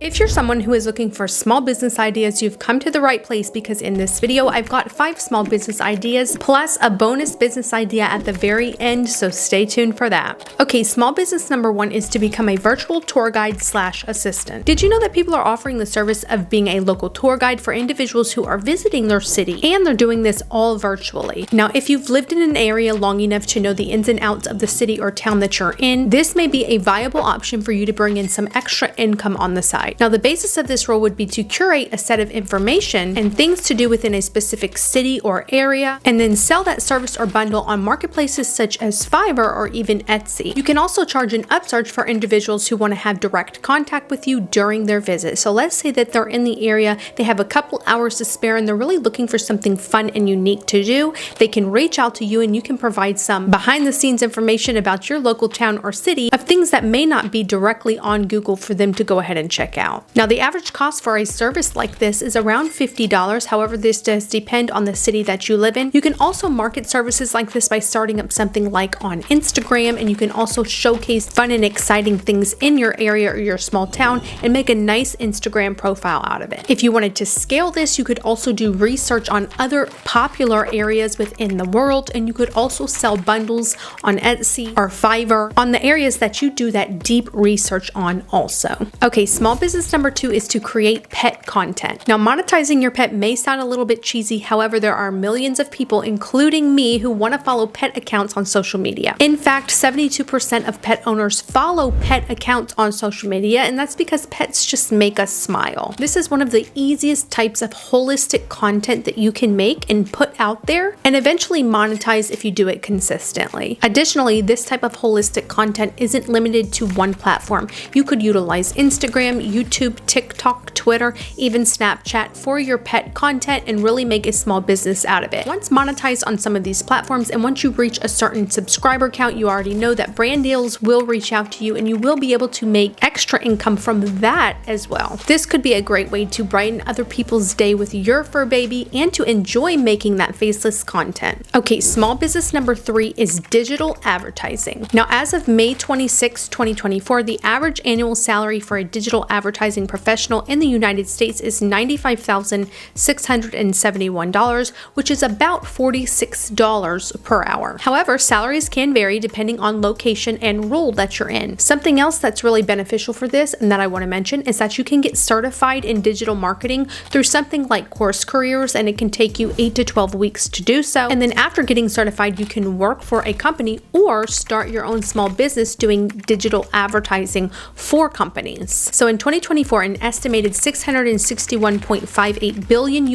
If you're someone who is looking for small business ideas, you've come to the right place because in this video, I've got 5 small business ideas plus a bonus business idea at the very end, so stay tuned for that. Okay, small business number 1 is to become a virtual tour guide / assistant. Did you know that people are offering the service of being a local tour guide for individuals who are visiting their city, and they're doing this all virtually? Now, if you've lived in an area long enough to know the ins and outs of the city or town that you're in, this may be a viable option for you to bring in some extra income on the side. Now, the basis of this role would be to curate a set of information and things to do within a specific city or area, and then sell that service or bundle on marketplaces such as Fiverr or even Etsy. You can also charge an upcharge for individuals who want to have direct contact with you during their visit. So let's say that they're in the area, they have a couple hours to spare, and they're really looking for something fun and unique to do. They can reach out to you and you can provide some behind the scenes information about your local town or city of things that may not be directly on Google for them to go ahead and check out. Now, the average cost for a service like this is around $50. However, this does depend on the city that you live in. You can also market services like this by starting up something like on Instagram, and you can also showcase fun and exciting things in your area or your small town and make a nice Instagram profile out of it. If you wanted to scale this, you could also do research on other popular areas within the world, and you could also sell bundles on Etsy or Fiverr on the areas that you do that deep research on also. Okay, small business number 2 is to create pet content. Now, monetizing your pet may sound a little bit cheesy. However, there are millions of people, including me, who want to follow pet accounts on social media. In fact, 72% of pet owners follow pet accounts on social media, and that's because pets just make us smile. This is one of the easiest types of holistic content that you can make and put out there, and eventually monetize if you do it consistently. Additionally, this type of holistic content isn't limited to one platform. You could utilize Instagram, YouTube, TikTok, Twitter, even Snapchat for your pet content and really make a small business out of it. Once monetized on some of these platforms, and once you reach a certain subscriber count, you already know that brand deals will reach out to you and you will be able to make extra income from that as well. This could be a great way to brighten other people's day with your fur baby and to enjoy making that faceless content. Okay, small business number 3 is digital advertising. Now, as of May 26, 2024, the average annual salary for a digital advertising professional in the United States is $95,671, which is about $46 per hour. However, salaries can vary depending on location and role that you're in. Something else that's really beneficial for this and that I want to mention is that you can get certified in digital marketing through something like Course Careers, and it can take you 8 to 12 weeks to do so. And then after getting certified, you can work for a company or start your own small business doing digital advertising for companies. So in 2024, an estimated $661.58 billion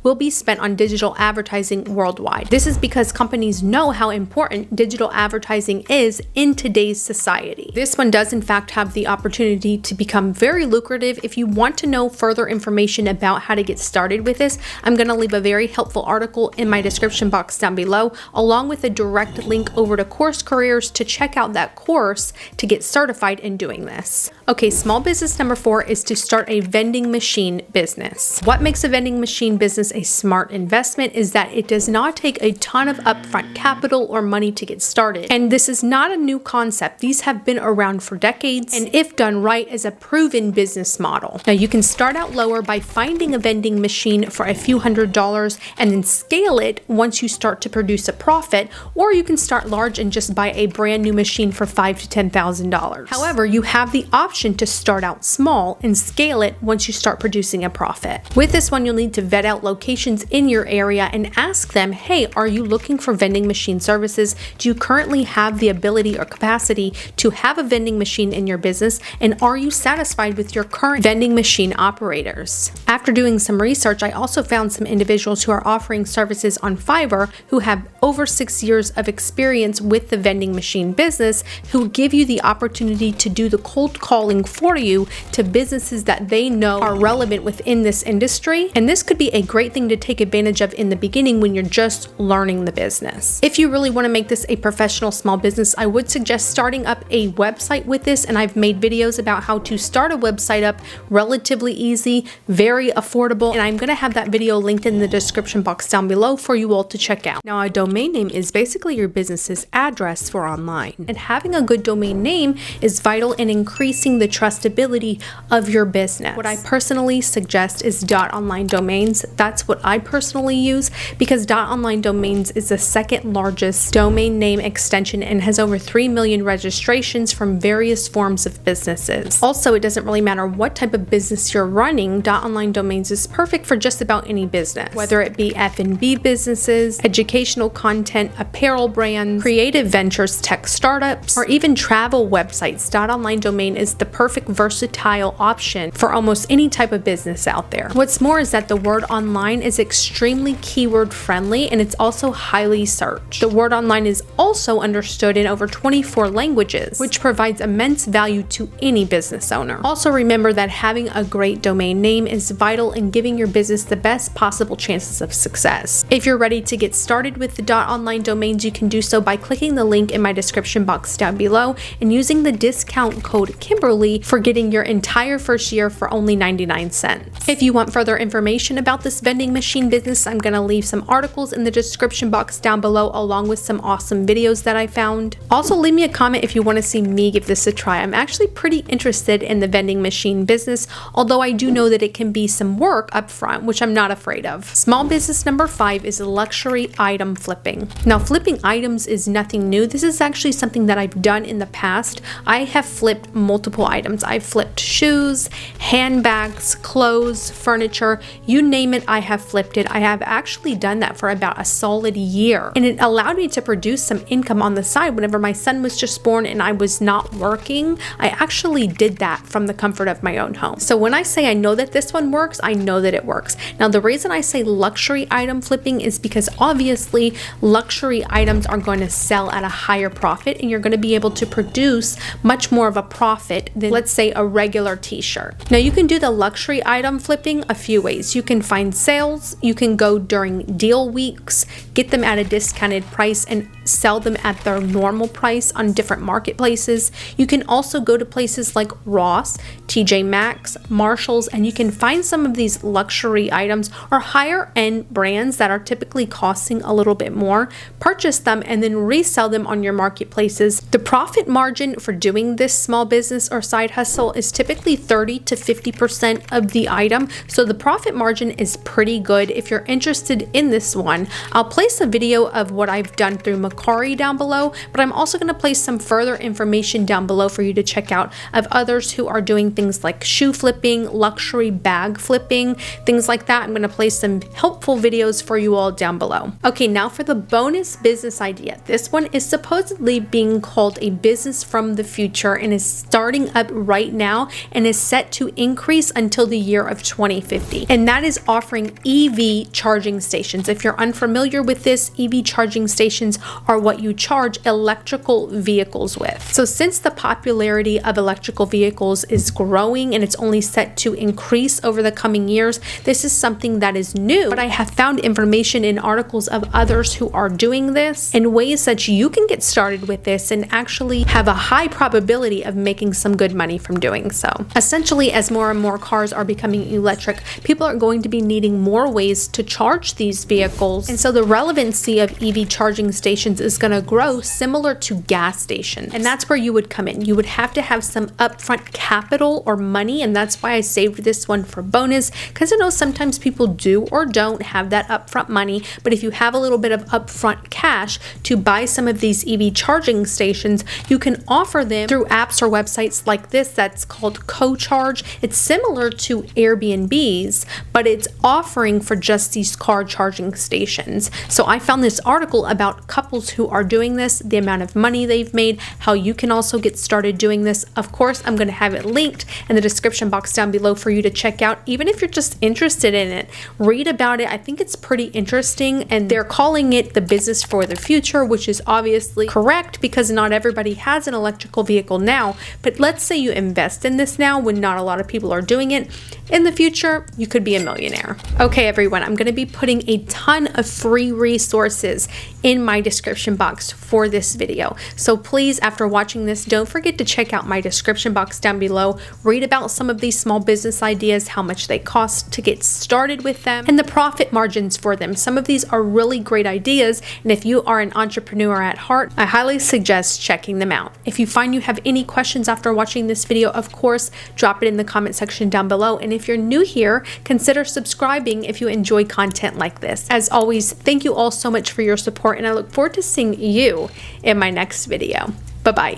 will be spent on digital advertising worldwide. This is because companies know how important digital advertising is in today's society. This one does in fact have the opportunity to become very lucrative. If you want to know further information about how to get started with this, I'm going to leave a very helpful article in my description box down below, along with a direct link over to Course Careers to check out that course to get certified in doing this. Okay, small business number 4 is to start a vending machine business. What makes a vending machine business a smart investment is that it does not take a ton of upfront capital or money to get started. And this is not a new concept. These have been around for decades, and if done right, is a proven business model. Now, you can start out lower by finding a vending machine for a few $100s and then scale it once you start to produce a profit, or you can start large and just buy a brand new machine for $5,000 to $10,000. However, you have the option to start out small and scale it once you start producing a profit. With this one, you'll need to vet out locations in your area and ask them, hey, are you looking for vending machine services? Do you currently have the ability or capacity to have a vending machine in your business? And are you satisfied with your current vending machine operators? After doing some research, I also found some individuals who are offering services on Fiverr who have over 6 years of experience with the vending machine business, who give you the opportunity to do the cold calling for you to businesses that that they know are relevant within this industry. And this could be a great thing to take advantage of in the beginning when you're just learning the business. If you really want to make this a professional small business, I would suggest starting up a website with this, and I've made videos about how to start a website up relatively easy, very affordable, and I'm going to have that video linked in the description box down below for you all to check out. Now, a domain name is basically your business's address for online, and having a good domain name is vital in increasing the trustability of your business. What I personally suggest is .online domains. That's what I personally use because .online domains is the second largest domain name extension and has over 3 million registrations from various forms of businesses. Also, it doesn't really matter what type of business you're running, .online domains is perfect for just about any business, whether it be F&B businesses, educational content, apparel brands, creative ventures, tech startups, or even travel websites. .online domain is the perfect versatile option for almost any type of business out there. What's more is that the word online is extremely keyword friendly, and it's also highly searched. The word online is also understood in over 24 languages, which provides immense value to any business owner. Also remember that having a great domain name is vital in giving your business the best possible chances of success. If you're ready to get started with the .online domains, you can do so by clicking the link in my description box down below and using the discount code Kimberly for getting your entire first year for only 99 cents. If you want further information about this vending machine business, I'm going to leave some articles in the description box down below along with some awesome videos that I found. Also, leave me a comment if you want to see me give this a try. I'm actually pretty interested in the vending machine business, although I do know that it can be some work up front, which I'm not afraid of. Small business number 5 is luxury item flipping. Now, flipping items is nothing new. This is actually something that I've done in the past. I have flipped multiple items. I've flipped shoes, handbags, clothes, furniture, you name it, I have flipped it. I have actually done that for about a solid year, and it allowed me to produce some income on the side. Whenever my son was just born and I was not working, I actually did that from the comfort of my own home. So when I say I know that this one works, I know that it works. Now, the reason I say luxury item flipping is because obviously luxury items are going to sell at a higher profit, and you're going to be able to produce much more of a profit than, let's say, a regular t-shirt. Now, you can do the luxury item flipping a few ways. You can find sales, you can go during deal weeks, get them at a discounted price and sell them at their normal price on different marketplaces. You can also go to places like Ross, TJ Maxx, Marshalls, and you can find some of these luxury items or higher end brands that are typically costing a little bit more. Purchase them and then resell them on your marketplaces. The profit margin for doing this small business or side hustle is typically 30 to 50% of the item, so the profit margin is pretty good. If you're interested in this one, I'll place a video of what I've done through Macari down below, but I'm also going to place some further information down below for you to check out of others who are doing things like shoe flipping, luxury bag flipping, things like that. I'm going to place some helpful videos for you all down below. Okay, now for the bonus business idea. This one is supposedly being called a business from the future and is starting up right now and is set to increase until the year of 2050. And that is offering EV charging stations. If you're unfamiliar with this, EV charging stations are what you charge electrical vehicles with. So since the popularity of electrical vehicles is growing and it's only set to increase over the coming years, this is something that is new, but I have found information in articles of others who are doing this in ways that you can get started with this and actually have a high probability of making some good money from doing so. Essentially, as more and more cars are becoming electric, people are going to be needing more ways to charge these vehicles, and so the relevancy of EV charging stations is going to grow similar to gas stations, and that's where you would come in. You would have to have some upfront capital or money, and that's why I saved this one for bonus, because I know sometimes people do or don't have that upfront money, but if you have a little bit of upfront cash to buy some of these EV charging stations, you can offer them through apps or websites like this that's called CoCharge. It's similar to Airbnb's, but it's offering for just these car charging stations. So I found this article about couples who are doing this, the amount of money they've made, how you can also get started doing this. Of course, I'm going to have it linked in the description box down below for you to check out, even if you're just interested in it. Read about it. I think it's pretty interesting, and they're calling it the business for the future, which is obviously correct because not everybody has an electrical vehicle now. But let's say you invest in this now when not a lot lot of people are doing it. In the future, you could be a millionaire. Okay, everyone, I'm going to be putting a ton of free resources in my description box for this video. So please, after watching this, don't forget to check out my description box down below, read about some of these small business ideas, how much they cost to get started with them, and the profit margins for them. Some of these are really great ideas, and if you are an entrepreneur at heart, I highly suggest checking them out. If you find you have any questions after watching this video, of course, drop it in the comment section down below. And if you're new here, consider subscribing if you enjoy content like this. As always, thank you all so much for your support, and I look forward to seeing you in my next video. Bye-bye.